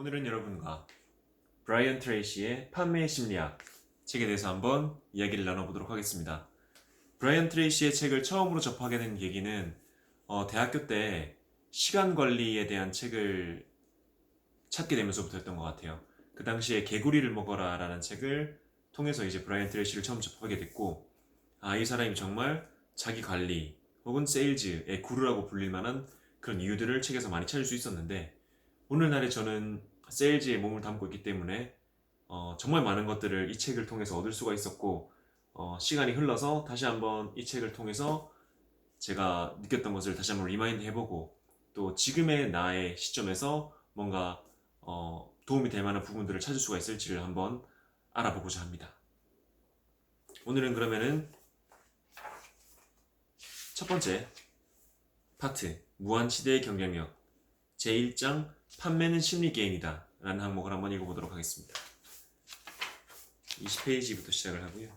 오늘은 여러분과 브라이언 트레이시의 판매의 심리학 책에 대해서 한번 이야기를 나눠보도록 하겠습니다. 브라이언 트레이시의 책을 처음으로 접하게 된 계기는 대학교 때 시간 관리에 대한 책을 찾게 되면서부터였던 것 같아요. 그 당시에 개구리를 먹어라 라는 책을 통해서 이제 브라이언 트레이시를 처음 접하게 됐고, 이 사람이 정말 자기 관리 혹은 세일즈의 구루라고 불릴 만한 그런 이유들을 책에서 많이 찾을 수 있었는데, 오늘날에 저는 세일즈에 몸을 담고 있기 때문에 정말 많은 것들을 이 책을 통해서 얻을 수가 있었고, 시간이 흘러서 다시 한번 이 책을 통해서 제가 느꼈던 것을 다시 한번 리마인드 해보고, 또 지금의 나의 시점에서 뭔가 도움이 될 만한 부분들을 찾을 수가 있을지를 한번 알아보고자 합니다. 오늘은 그러면은 첫 번째 파트, 무한시대의 경쟁력 제1장 판매는 심리게임이다 라는 항목을 한번 읽어보도록 하겠습니다. 20페이지부터 시작을 하고요.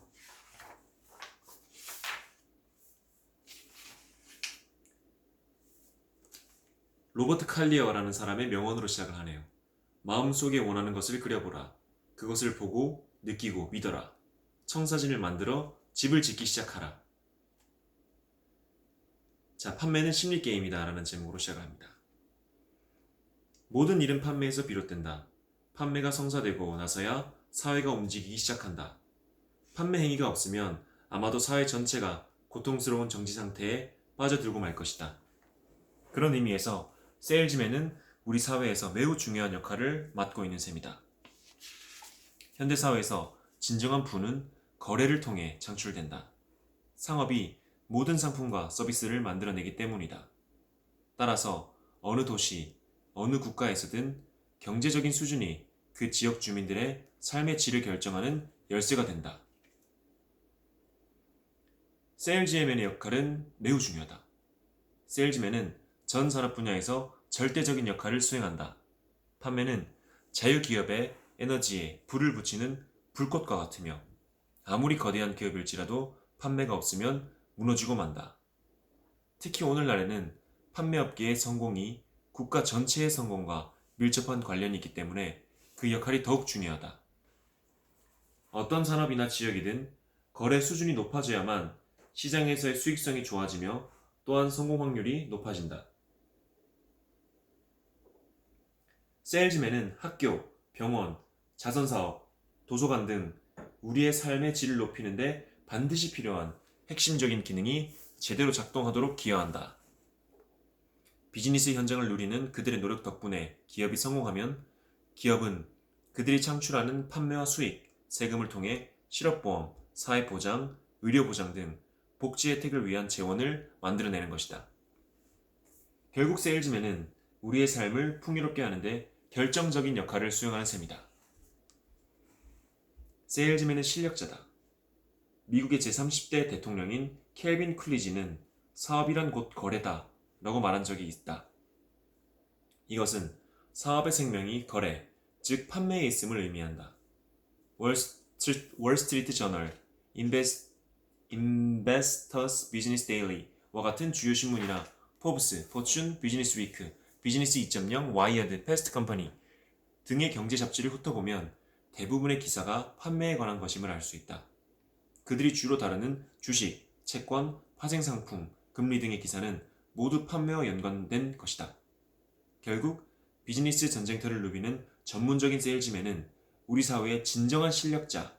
로버트 칼리어라는 사람의 명언으로 시작을 하네요. 마음속에 원하는 것을 그려보라. 그것을 보고 느끼고 믿어라. 청사진을 만들어 집을 짓기 시작하라. 자, 판매는 심리게임이다 라는 제목으로 시작을 합니다. 모든 일은 판매에서 비롯된다. 판매가 성사되고 나서야 사회가 움직이기 시작한다. 판매 행위가 없으면 아마도 사회 전체가 고통스러운 정지 상태에 빠져들고 말 것이다. 그런 의미에서 세일즈맨은 우리 사회에서 매우 중요한 역할을 맡고 있는 셈이다. 현대사회에서 진정한 부는 거래를 통해 창출된다. 상업이 모든 상품과 서비스를 만들어내기 때문이다. 따라서 어느 도시, 어느 국가에서든 경제적인 수준이 그 지역 주민들의 삶의 질을 결정하는 열쇠가 된다. 세일즈맨의 역할은 매우 중요하다. 세일즈맨은 전 산업 분야에서 절대적인 역할을 수행한다. 판매는 자유기업의 에너지에 불을 붙이는 불꽃과 같으며, 아무리 거대한 기업일지라도 판매가 없으면 무너지고 만다. 특히 오늘날에는 판매업계의 성공이 국가 전체의 성공과 밀접한 관련이 있기 때문에 그 역할이 더욱 중요하다. 어떤 산업이나 지역이든 거래 수준이 높아져야만 시장에서의 수익성이 좋아지며 또한 성공 확률이 높아진다. 세일즈맨은 학교, 병원, 자선사업, 도서관 등 우리의 삶의 질을 높이는데 반드시 필요한 핵심적인 기능이 제대로 작동하도록 기여한다. 비즈니스 현장을 누리는 그들의 노력 덕분에 기업이 성공하면 기업은 그들이 창출하는 판매와 수익, 세금을 통해 실업보험, 사회보장, 의료보장 등 복지 혜택을 위한 재원을 만들어내는 것이다. 결국 세일즈맨은 우리의 삶을 풍요롭게 하는데 결정적인 역할을 수행하는 셈이다. 세일즈맨은 실력자다. 미국의 제30대 대통령인 켈빈 쿨리지는 사업이란 곧 거래다 라고 말한 적이 있다. 이것은 사업의 생명이 거래, 즉 판매에 있음을 의미한다. 월스트리트 저널, 인베스터스 비즈니스 데일리와 같은 주요 신문이나 포브스, 포춘, 비즈니스 위크, 비즈니스 2.0, 와이어드, 패스트 컴퍼니 등의 경제 잡지를 훑어보면 대부분의 기사가 판매에 관한 것임을 알 수 있다. 그들이 주로 다루는 주식, 채권, 파생상품, 금리 등의 기사는 모두 판매와 연관된 것이다. 결국 비즈니스 전쟁터를 누비는 전문적인 세일즈맨은 우리 사회의 진정한 실력자,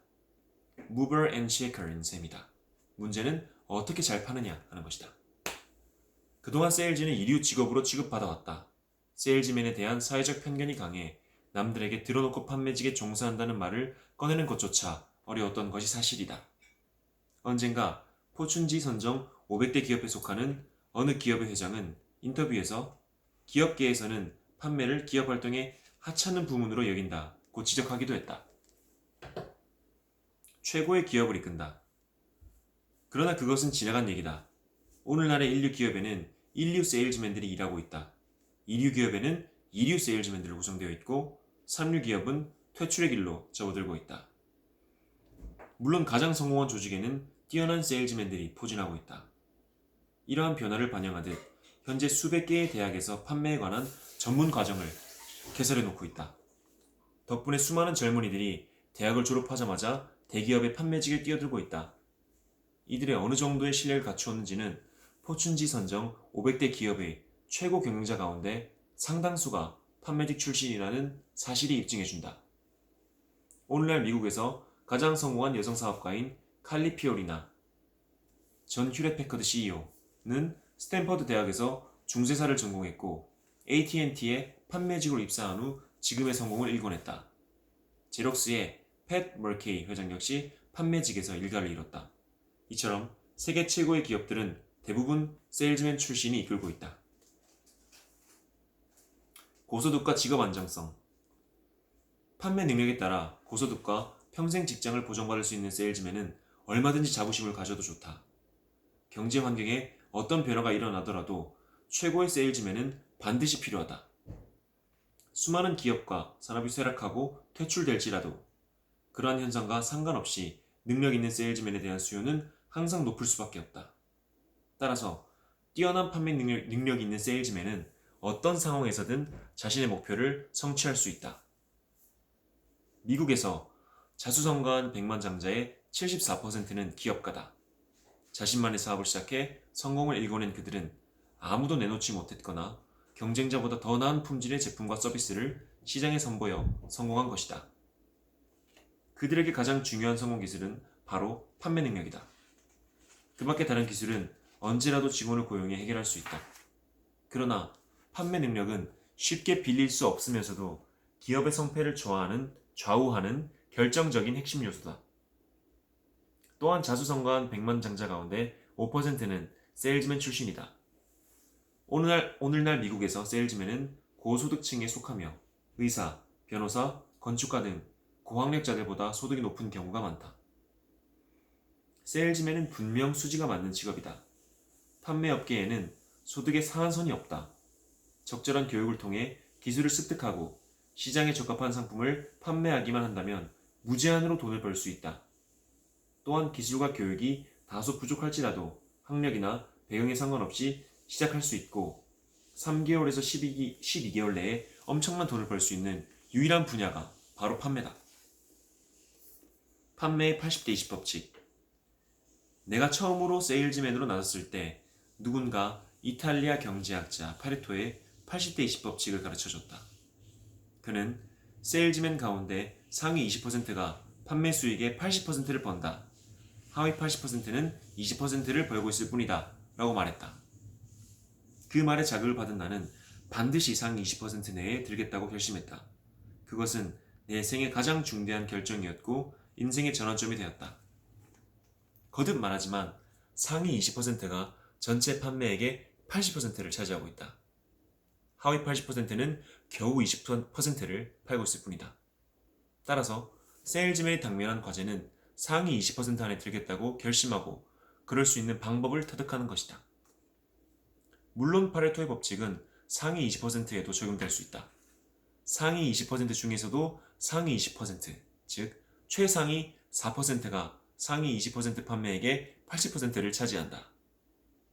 mover and shaker인 셈이다. 문제는 어떻게 잘 파느냐 하는 것이다. 그동안 세일즈는 이류 직업으로 취급받아왔다. 세일즈맨에 대한 사회적 편견이 강해 남들에게 들어놓고 판매직에 종사한다는 말을 꺼내는 것조차 어려웠던 것이 사실이다. 언젠가 포춘지 선정 500대 기업에 속하는 어느 기업의 회장은 인터뷰에서 기업계에서는 판매를 기업 활동의 하찮은 부문으로 여긴다고 지적하기도 했다. 최고의 기업을 이끈다. 그러나 그것은 지나간 얘기다. 오늘날의 인류 기업에는 인류 세일즈맨들이 일하고 있다. 이류 기업에는 이류 세일즈맨들로 구성되어 있고, 삼류 기업은 퇴출의 길로 접어들고 있다. 물론 가장 성공한 조직에는 뛰어난 세일즈맨들이 포진하고 있다. 이러한 변화를 반영하듯 현재 수백 개의 대학에서 판매에 관한 전문 과정을 개설해 놓고 있다. 덕분에 수많은 젊은이들이 대학을 졸업하자마자 대기업의 판매직에 뛰어들고 있다. 이들의 어느 정도의 실력을 갖추었는지는 포춘지 선정 500대 기업의 최고 경영자 가운데 상당수가 판매직 출신이라는 사실이 입증해준다. 오늘날 미국에서 가장 성공한 여성 사업가인 칼리 피오리나 전 휴렛패커드 CEO는 스탠퍼드 대학에서 중세사를 전공했고 AT&T에 판매직으로 입사한 후 지금의 성공을 일궈냈다. 제록스의 팻 머케이 회장 역시 판매직에서 일가를 이뤘다. 이처럼 세계 최고의 기업들은 대부분 세일즈맨 출신이 이끌고 있다. 고소득과 직업 안정성. 판매 능력에 따라 고소득과 평생 직장을 보장받을 수 있는 세일즈맨은 얼마든지 자부심을 가져도 좋다. 경제 환경에 어떤 변화가 일어나더라도 최고의 세일즈맨은 반드시 필요하다. 수많은 기업과 산업이 쇠락하고 퇴출될지라도 그러한 현상과 상관없이 능력 있는 세일즈맨에 대한 수요는 항상 높을 수밖에 없다. 따라서 뛰어난 판매 능력이 있는 세일즈맨은 어떤 상황에서든 자신의 목표를 성취할 수 있다. 미국에서 자수성가한 백만장자의 74%는 기업가다. 자신만의 사업을 시작해 성공을 일궈낸 그들은 아무도 내놓지 못했거나 경쟁자보다 더 나은 품질의 제품과 서비스를 시장에 선보여 성공한 것이다. 그들에게 가장 중요한 성공 기술은 바로 판매 능력이다. 그 밖에 다른 기술은 언제라도 직원을 고용해 해결할 수 있다. 그러나 판매 능력은 쉽게 빌릴 수 없으면서도 기업의 성패를 좌우하는 결정적인 핵심 요소다. 또한 자수성가한 백만장자 가운데 5%는 세일즈맨 출신이다. 오늘날 미국에서 세일즈맨은 고소득층에 속하며 의사, 변호사, 건축가 등 고학력자들보다 소득이 높은 경우가 많다. 세일즈맨은 분명 수지가 맞는 직업이다. 판매업계에는 소득의 상한선이 없다. 적절한 교육을 통해 기술을 습득하고 시장에 적합한 상품을 판매하기만 한다면 무제한으로 돈을 벌 수 있다. 또한 기술과 교육이 다소 부족할지라도 학력이나 배경에 상관없이 시작할 수 있고 3개월에서 12개월 내에 엄청난 돈을 벌 수 있는 유일한 분야가 바로 판매다. 판매의 80대 20 법칙. 내가 처음으로 세일즈맨으로 나섰을 때 누군가 이탈리아 경제학자 파레토의 80대 20 법칙을 가르쳐줬다. 그는 세일즈맨 가운데 상위 20%가 판매 수익의 80%를 번다. 하위 80%는 20%를 벌고 있을 뿐이다. 라고 말했다. 그 말에 자극을 받은 나는 반드시 상위 20% 내에 들겠다고 결심했다. 그것은 내 생의 가장 중대한 결정이었고 인생의 전환점이 되었다. 거듭 말하지만 상위 20%가 전체 판매액의 80%를 차지하고 있다. 하위 80%는 겨우 20%를 팔고 있을 뿐이다. 따라서 세일즈맨의 당면한 과제는 상위 20% 안에 들겠다고 결심하고 그럴 수 있는 방법을 터득하는 것이다. 물론 파레토의 법칙은 상위 20%에도 적용될 수 있다. 상위 20% 중에서도 상위 20%, 즉 최상위 4%가 상위 20% 판매액의 80%를 차지한다.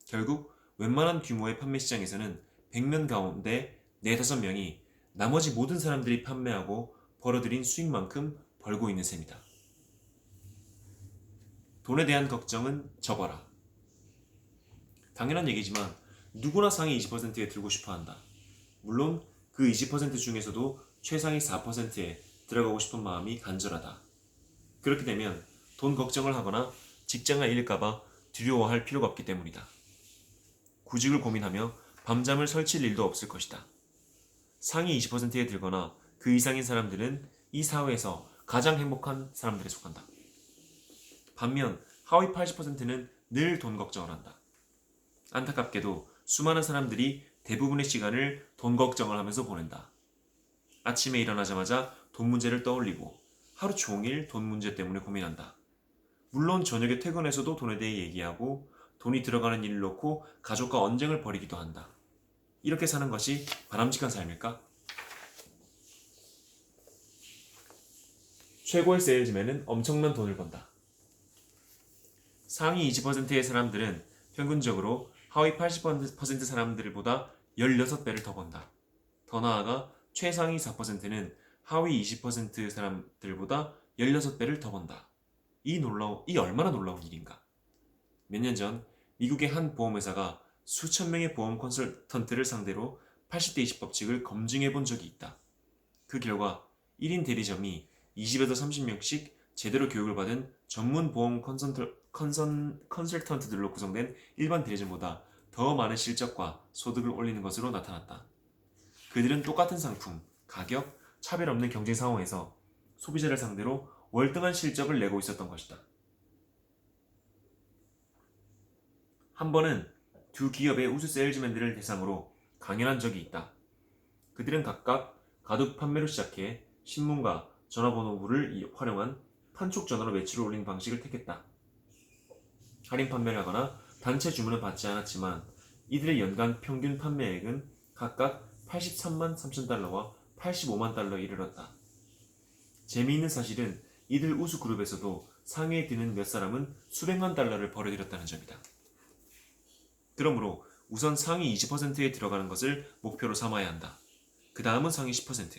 결국 웬만한 규모의 판매 시장에서는 100명 가운데 4, 5명이 나머지 모든 사람들이 판매하고 벌어들인 수익만큼 벌고 있는 셈이다. 돈에 대한 걱정은 접어라. 당연한 얘기지만 누구나 상위 20%에 들고 싶어 한다. 물론 그 20% 중에서도 최상위 4%에 들어가고 싶은 마음이 간절하다. 그렇게 되면 돈 걱정을 하거나 직장을 잃을까봐 두려워할 필요가 없기 때문이다. 구직을 고민하며 밤잠을 설칠 일도 없을 것이다. 상위 20%에 들거나 그 이상인 사람들은 이 사회에서 가장 행복한 사람들에 속한다. 반면 하위 80%는 늘 돈 걱정을 한다. 안타깝게도 수많은 사람들이 대부분의 시간을 돈 걱정을 하면서 보낸다. 아침에 일어나자마자 돈 문제를 떠올리고 하루 종일 돈 문제 때문에 고민한다. 물론 저녁에 퇴근해서도 돈에 대해 얘기하고 돈이 들어가는 일을 놓고 가족과 언쟁을 벌이기도 한다. 이렇게 사는 것이 바람직한 삶일까? 최고의 세일즈맨은 엄청난 돈을 번다. 상위 20%의 사람들은 평균적으로 하위 80% 사람들보다 16배를 더 번다. 더 나아가 최상위 4%는 하위 20% 사람들보다 16배를 더 번다. 이 얼마나 놀라운 일인가. 몇 년 전 미국의 한 보험회사가 수천 명의 보험 컨설턴트를 상대로 80대 20 법칙을 검증해 본 적이 있다. 그 결과 1인 대리점이 20에서 30명씩 제대로 교육을 받은 전문 보험 컨설턴트들로 구성된 일반 대리점보다 더 많은 실적과 소득을 올리는 것으로 나타났다. 그들은 똑같은 상품, 가격, 차별 없는 경쟁 상황에서 소비자를 상대로 월등한 실적을 내고 있었던 것이다. 한 번은 두 기업의 우수 세일즈맨들을 대상으로 강연한 적이 있다. 그들은 각각 가둑 판매로 시작해 신문과 전화번호부를 활용한 판촉 전화로 매출을 올리는 방식을 택했다. 할인 판매를 하거나 단체 주문은 받지 않았지만 이들의 연간 평균 판매액은 각각 83만 3천 달러와 85만 달러에 이르렀다. 재미있는 사실은 이들 우수 그룹에서도 상위에 드는 몇 사람은 수백만 달러를 벌어들였다는 점이다. 그러므로 우선 상위 20%에 들어가는 것을 목표로 삼아야 한다. 그 다음은 상위 10%,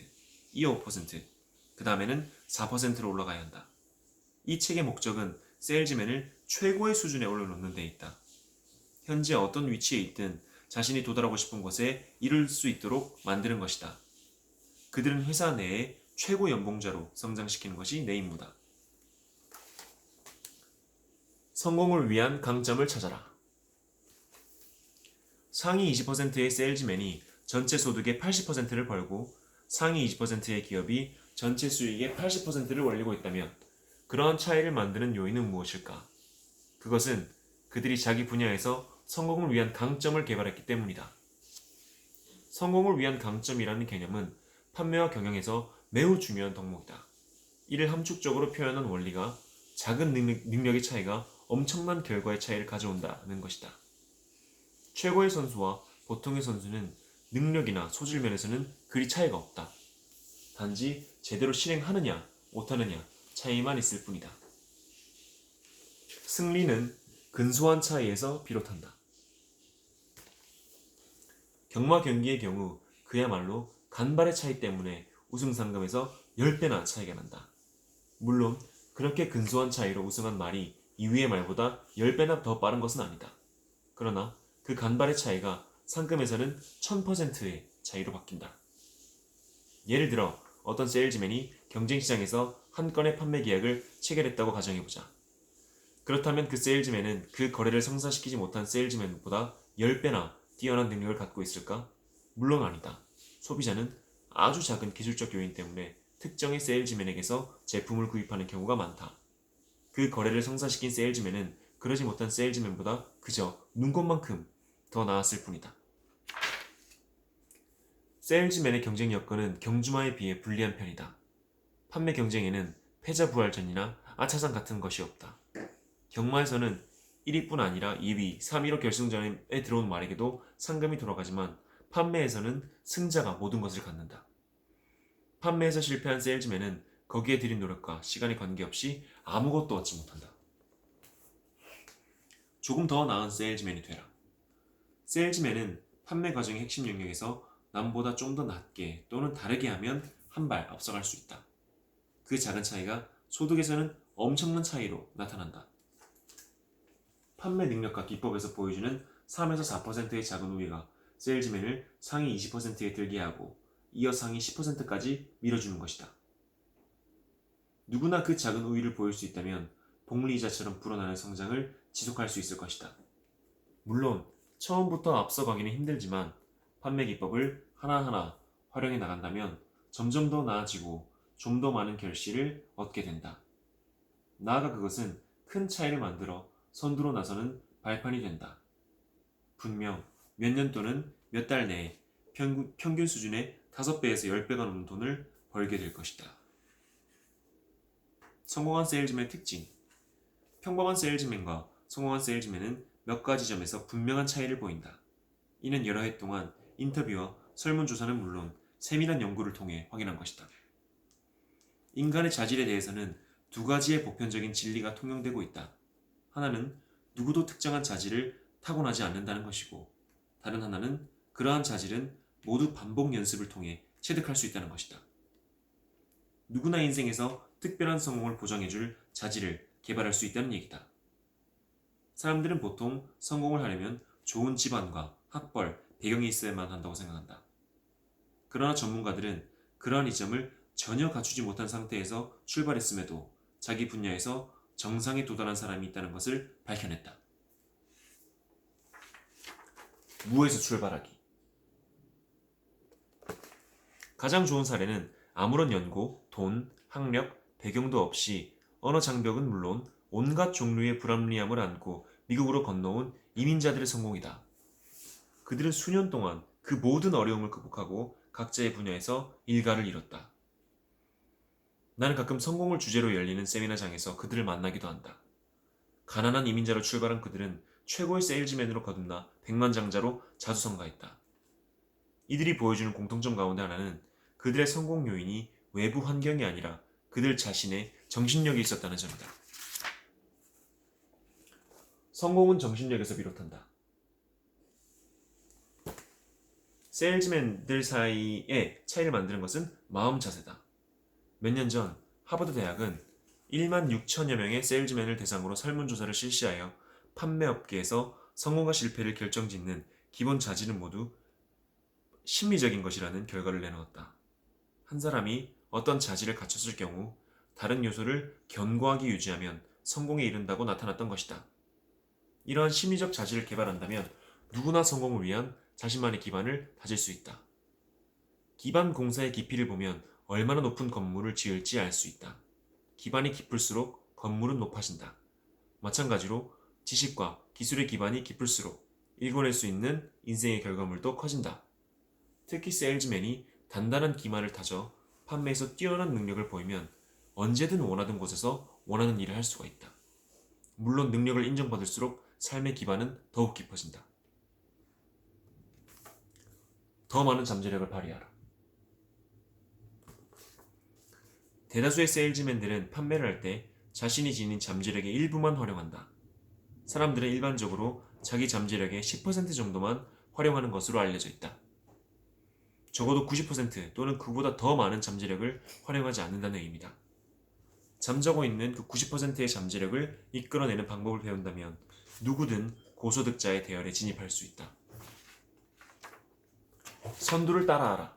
이어 5%, 그 다음에는 4%로 올라가야 한다. 이 책의 목적은 세일즈맨을 최고의 수준에 올려놓는 데 있다. 현재 어떤 위치에 있든 자신이 도달하고 싶은 곳에 이룰 수 있도록 만드는 것이다. 그들은 회사 내에 최고 연봉자로 성장시키는 것이 내 임무다. 성공을 위한 강점을 찾아라. 상위 20%의 세일즈맨이 전체 소득의 80%를 벌고 상위 20%의 기업이 전체 수익의 80%를 올리고 있다면 그러한 차이를 만드는 요인은 무엇일까? 그것은 그들이 자기 분야에서 성공을 위한 강점을 개발했기 때문이다. 성공을 위한 강점이라는 개념은 판매와 경영에서 매우 중요한 덕목이다. 이를 함축적으로 표현한 원리가 작은 능력의 차이가 엄청난 결과의 차이를 가져온다는 것이다. 최고의 선수와 보통의 선수는 능력이나 소질 면에서는 그리 차이가 없다. 단지 제대로 실행하느냐 못하느냐 차이만 있을 뿐이다. 승리는 근소한 차이에서 비롯한다. 경마 경기의 경우 그야말로 간발의 차이 때문에 우승 상금에서 10배나 차이가 난다. 물론 그렇게 근소한 차이로 우승한 말이 이위의 말보다 10배나 더 빠른 것은 아니다. 그러나 그 간발의 차이가 상금에서는 1000%의 차이로 바뀐다. 예를 들어 어떤 세일즈맨이 경쟁시장에서 한 건의 판매 계약을 체결했다고 가정해보자. 그렇다면 그 세일즈맨은 그 거래를 성사시키지 못한 세일즈맨보다 10배나 뛰어난 능력을 갖고 있을까? 물론 아니다. 소비자는 아주 작은 기술적 요인 때문에 특정의 세일즈맨에게서 제품을 구입하는 경우가 많다. 그 거래를 성사시킨 세일즈맨은 그러지 못한 세일즈맨보다 그저 눈꼽만큼 더 나았을 뿐이다. 세일즈맨의 경쟁 여건은 경주마에 비해 불리한 편이다. 판매 경쟁에는 패자부활전이나 아차상 같은 것이 없다. 경마에서는 1위뿐 아니라 2위, 3위로 결승전에 들어온 말에게도 상금이 돌아가지만 판매에서는 승자가 모든 것을 갖는다. 판매에서 실패한 세일즈맨은 거기에 들인 노력과 시간에 관계없이 아무것도 얻지 못한다. 조금 더 나은 세일즈맨이 되라. 세일즈맨은 판매 과정의 핵심 영역에서 남보다 좀 더 낮게 또는 다르게 하면 한 발 앞서갈 수 있다. 그 작은 차이가 소득에서는 엄청난 차이로 나타난다. 판매 능력과 기법에서 보여주는 3에서 4%의 작은 우위가 세일즈맨을 상위 20%에 들게 하고 이어 상위 10%까지 밀어주는 것이다. 누구나 그 작은 우위를 보일 수 있다면 복리이자처럼 불어나는 성장을 지속할 수 있을 것이다. 물론 처음부터 앞서가기는 힘들지만 판매 기법을 하나하나 활용해 나간다면 점점 더 나아지고 좀 더 많은 결실을 얻게 된다. 나아가 그것은 큰 차이를 만들어 선두로 나서는 발판이 된다. 분명 몇 년 또는 몇 달 내에 평균 수준의 5배에서 10배가 넘는 돈을 벌게 될 것이다. 성공한 세일즈맨의 특징. 평범한 세일즈맨과 성공한 세일즈맨은 몇 가지 점에서 분명한 차이를 보인다. 이는 여러 해 동안 인터뷰와 설문조사는 물론 세밀한 연구를 통해 확인한 것이다. 인간의 자질에 대해서는 두 가지의 보편적인 진리가 통용되고 있다. 하나는 누구도 특정한 자질을 타고나지 않는다는 것이고, 다른 하나는 그러한 자질은 모두 반복 연습을 통해 체득할 수 있다는 것이다. 누구나 인생에서 특별한 성공을 보장해줄 자질을 개발할 수 있다는 얘기다. 사람들은 보통 성공을 하려면 좋은 집안과 학벌, 배경이 있어야만 한다고 생각한다. 그러나 전문가들은 그러한 이점을 전혀 갖추지 못한 상태에서 출발했음에도 자기 분야에서 정상에 도달한 사람이 있다는 것을 밝혀냈다. 무에서 출발하기. 가장 좋은 사례는 아무런 연고, 돈, 학력, 배경도 없이 언어 장벽은 물론 온갖 종류의 불합리함을 안고 미국으로 건너온 이민자들의 성공이다. 그들은 수년 동안 그 모든 어려움을 극복하고 각자의 분야에서 일가를 이뤘다. 나는 가끔 성공을 주제로 열리는 세미나장에서 그들을 만나기도 한다. 가난한 이민자로 출발한 그들은 최고의 세일즈맨으로 거듭나 백만장자로 자수성가했다. 이들이 보여주는 공통점 가운데 하나는 그들의 성공 요인이 외부 환경이 아니라 그들 자신의 정신력이 있었다는 점이다. 성공은 정신력에서 비롯한다. 세일즈맨들 사이에 차이를 만드는 것은 마음 자세다. 몇 년 전 하버드 대학은 1만 6천여 명의 세일즈맨을 대상으로 설문조사를 실시하여 판매업계에서 성공과 실패를 결정짓는 기본 자질은 모두 심리적인 것이라는 결과를 내놓았다. 한 사람이 어떤 자질을 갖췄을 경우 다른 요소를 견고하게 유지하면 성공에 이른다고 나타났던 것이다. 이러한 심리적 자질을 개발한다면 누구나 성공을 위한 자신만의 기반을 다질 수 있다. 기반 공사의 깊이를 보면 얼마나 높은 건물을 지을지 알 수 있다. 기반이 깊을수록 건물은 높아진다. 마찬가지로 지식과 기술의 기반이 깊을수록 일궈낼 수 있는 인생의 결과물도 커진다. 특히 세일즈맨이 단단한 기반을 다져 판매에서 뛰어난 능력을 보이면 언제든 원하던 곳에서 원하는 일을 할 수가 있다. 물론 능력을 인정받을수록 삶의 기반은 더욱 깊어진다. 더 많은 잠재력을 발휘하라. 대다수의 세일즈맨들은 판매를 할 때 자신이 지닌 잠재력의 일부만 활용한다. 사람들은 일반적으로 자기 잠재력의 10% 정도만 활용하는 것으로 알려져 있다. 적어도 90% 또는 그보다 더 많은 잠재력을 활용하지 않는다는 의미다. 잠자고 있는 그 90%의 잠재력을 이끌어내는 방법을 배운다면 누구든 고소득자의 대열에 진입할 수 있다. 선두를 따라하라.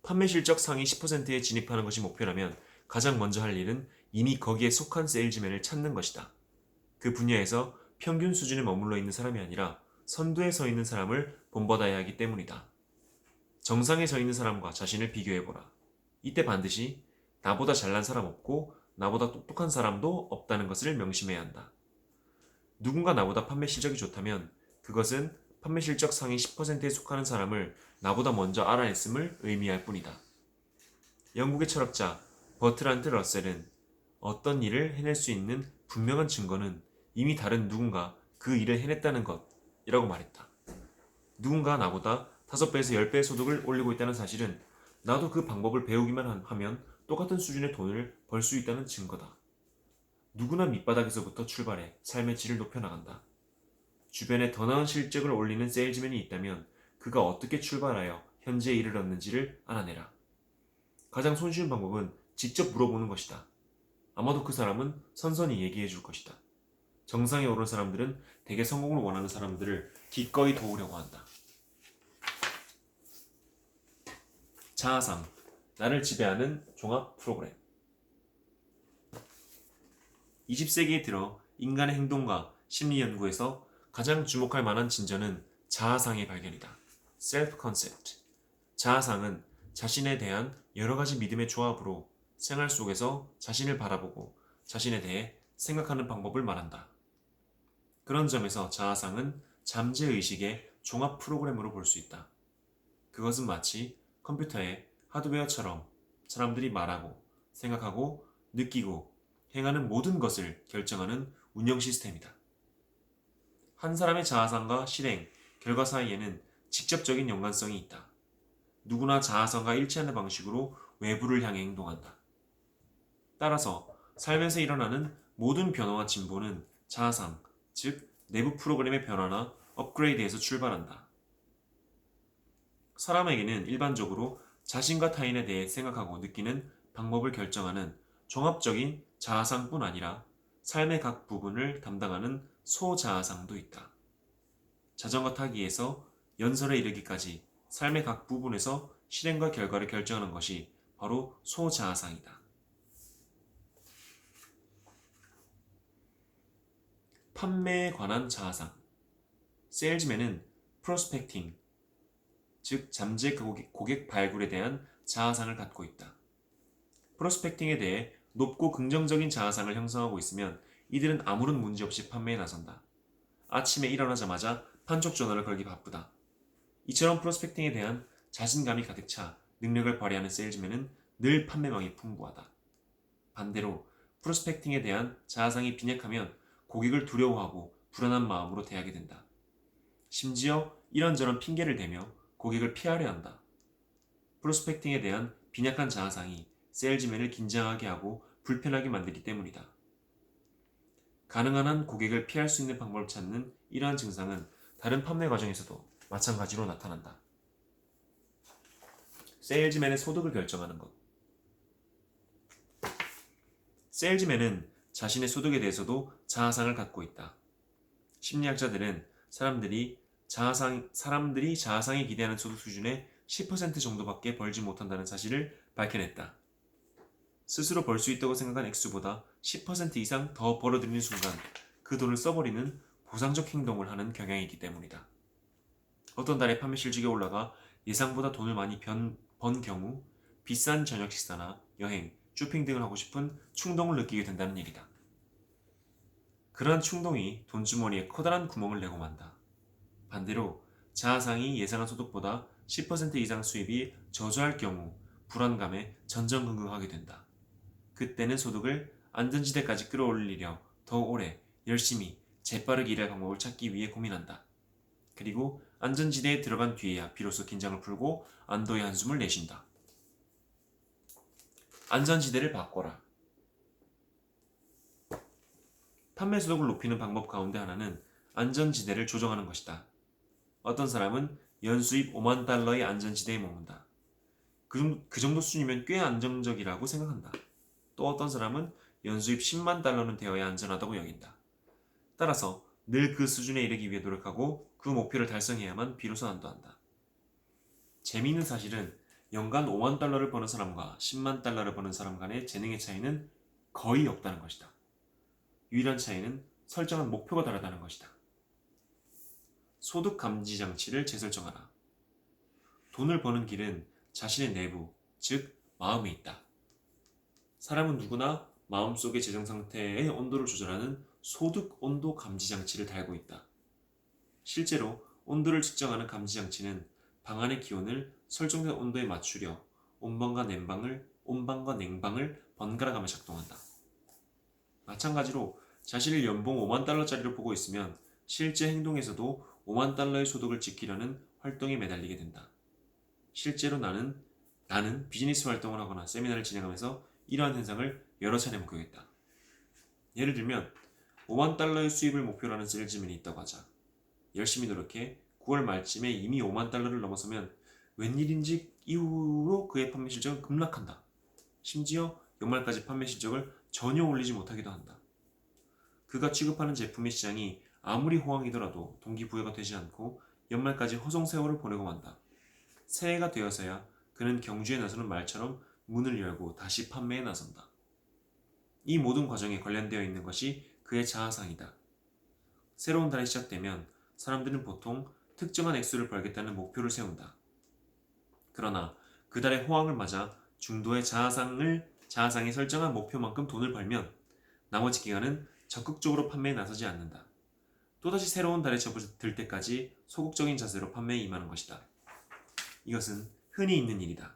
판매 실적 상위 10%에 진입하는 것이 목표라면 가장 먼저 할 일은 이미 거기에 속한 세일즈맨을 찾는 것이다. 그 분야에서 평균 수준에 머물러 있는 사람이 아니라 선두에 서 있는 사람을 본받아야 하기 때문이다. 정상에 서 있는 사람과 자신을 비교해보라. 이때 반드시 나보다 잘난 사람 없고 나보다 똑똑한 사람도 없다는 것을 명심해야 한다. 누군가 나보다 판매 실적이 좋다면 그것은 판매 실적 상위 10%에 속하는 사람을 나보다 먼저 알아냈음을 의미할 뿐이다. 영국의 철학자 버트란트 러셀은 어떤 일을 해낼 수 있는 분명한 증거는 이미 다른 누군가 그 일을 해냈다는 것이라고 말했다. 누군가 나보다 5배에서 10배의 소득을 올리고 있다는 사실은 나도 그 방법을 배우기만 하면 똑같은 수준의 돈을 벌 수 있다는 증거다. 누구나 밑바닥에서부터 출발해 삶의 질을 높여나간다. 주변에 더 나은 실적을 올리는 세일즈맨이 있다면 그가 어떻게 출발하여 현재의 일을 얻는지를 알아내라. 가장 손쉬운 방법은 직접 물어보는 것이다. 아마도 그 사람은 선선히 얘기해 줄 것이다. 정상에 오른 사람들은 대개 성공을 원하는 사람들을 기꺼이 도우려고 한다. 자아상, 나를 지배하는 종합 프로그램. 20세기에 들어 인간의 행동과 심리 연구에서 가장 주목할 만한 진전은 자아상의 발견이다. Self Concept. 자아상은 자신에 대한 여러 가지 믿음의 조합으로 생활 속에서 자신을 바라보고 자신에 대해 생각하는 방법을 말한다. 그런 점에서 자아상은 잠재의식의 종합 프로그램으로 볼 수 있다. 그것은 마치 컴퓨터의 하드웨어처럼 사람들이 말하고 생각하고 느끼고 행하는 모든 것을 결정하는 운영 시스템이다. 한 사람의 자아상과 실행, 결과 사이에는 직접적인 연관성이 있다. 누구나 자아상과 일치하는 방식으로 외부를 향해 행동한다. 따라서 삶에서 일어나는 모든 변화와 진보는 자아상, 즉 내부 프로그램의 변화나 업그레이드에서 출발한다. 사람에게는 일반적으로 자신과 타인에 대해 생각하고 느끼는 방법을 결정하는 종합적인 자아상뿐 아니라 삶의 각 부분을 담당하는 소자아상도 있다. 자전거 타기에서 연설에 이르기까지 삶의 각 부분에서 실행과 결과를 결정하는 것이 바로 소자아상이다. 판매에 관한 자아상. 세일즈맨은 프로스펙팅, 즉 잠재 고객 발굴에 대한 자아상을 갖고 있다. 프로스펙팅에 대해 높고 긍정적인 자아상을 형성하고 있으면 이들은 아무런 문제 없이 판매에 나선다. 아침에 일어나자마자 판촉 전화를 걸기 바쁘다. 이처럼 프로스펙팅에 대한 자신감이 가득 차 능력을 발휘하는 세일즈맨은 늘 판매망이 풍부하다. 반대로 프로스펙팅에 대한 자아상이 빈약하면 고객을 두려워하고 불안한 마음으로 대하게 된다. 심지어 이런저런 핑계를 대며 고객을 피하려 한다. 프로스펙팅에 대한 빈약한 자아상이 세일즈맨을 긴장하게 하고 불편하게 만들기 때문이다. 가능한 한 고객을 피할 수 있는 방법을 찾는 이러한 증상은 다른 판매 과정에서도 마찬가지로 나타난다. 세일즈맨의 소득을 결정하는 것. 세일즈맨은 자신의 소득에 대해서도 자아상을 갖고 있다. 심리학자들은 사람들이 자아상이 기대하는 소득 수준의 10% 정도밖에 벌지 못한다는 사실을 밝혀냈다. 스스로 벌 수 있다고 생각한 액수보다 10% 이상 더 벌어들이는 순간 그 돈을 써버리는 보상적 행동을 하는 경향이 있기 때문이다. 어떤 달에 판매 실적이 올라가 예상보다 돈을 많이 번 경우 비싼 저녁 식사나 여행, 쇼핑 등을 하고 싶은 충동을 느끼게 된다는 얘기다. 그러한 충동이 돈주머니에 커다란 구멍을 내고 만다. 반대로 자아상이 예상한 소득보다 10% 이상 수입이 저조할 경우 불안감에 전전긍긍하게 된다. 그때는 소득을 안전지대까지 끌어올리려 더 오래 열심히 재빠르게 일할 방법을 찾기 위해 고민한다. 그리고 안전지대에 들어간 뒤에야 비로소 긴장을 풀고 안도의 한숨을 내쉰다. 안전지대를 바꿔라. 판매 소득을 높이는 방법 가운데 하나는 안전지대를 조정하는 것이다. 어떤 사람은 연수입 5만 달러의 안전지대에 머문다. 그 정도 수준이면 꽤 안정적이라고 생각한다. 또 어떤 사람은 연수입 10만 달러는 되어야 안전하다고 여긴다. 따라서 늘 그 수준에 이르기 위해 노력하고 그 목표를 달성해야만 비로소 안도한다. 재미있는 사실은 연간 5만 달러를 버는 사람과 10만 달러를 버는 사람 간의 재능의 차이는 거의 없다는 것이다. 유일한 차이는 설정한 목표가 다르다는 것이다. 소득 감지 장치를 재설정하라. 돈을 버는 길은 자신의 내부, 즉 마음에 있다. 사람은 누구나 마음속의 재정 상태의 온도를 조절하는 소득 온도 감지 장치를 달고 있다. 실제로 온도를 측정하는 감지 장치는 방 안의 기온을 설정된 온도에 맞추려 온방과 냉방을 번갈아 가며 작동한다. 마찬가지로 자신을 연봉 5만 달러짜리로 보고 있으면 실제 행동에서도 5만 달러의 소득을 지키려는 활동에 매달리게 된다. 실제로 나는 비즈니스 활동을 하거나 세미나를 진행하면서 이러한 현상을 여러 차례 목격했다. 예를 들면 5만 달러의 수입을 목표로 하는 세일즈맨이 있다고 하자. 열심히 노력해 9월 말쯤에 이미 5만 달러를 넘어서면 웬일인지 이후로 그의 판매 실적은 급락한다. 심지어 연말까지 판매 실적을 전혀 올리지 못하기도 한다. 그가 취급하는 제품의 시장이 아무리 호황이더라도 동기부여가 되지 않고 연말까지 허송세월을 보내고 만다. 새해가 되어서야 그는 경주에 나서는 말처럼 문을 열고 다시 판매에 나선다. 이 모든 과정에 관련되어 있는 것이 그의 자아상이다. 새로운 달이 시작되면 사람들은 보통 특정한 액수를 벌겠다는 목표를 세운다. 그러나 그 달의 호황을 맞아 중도의 자아상이 설정한 목표만큼 돈을 벌면 나머지 기간은 적극적으로 판매에 나서지 않는다. 또다시 새로운 달에 접어들 때까지 소극적인 자세로 판매에 임하는 것이다. 이것은 흔히 있는 일이다.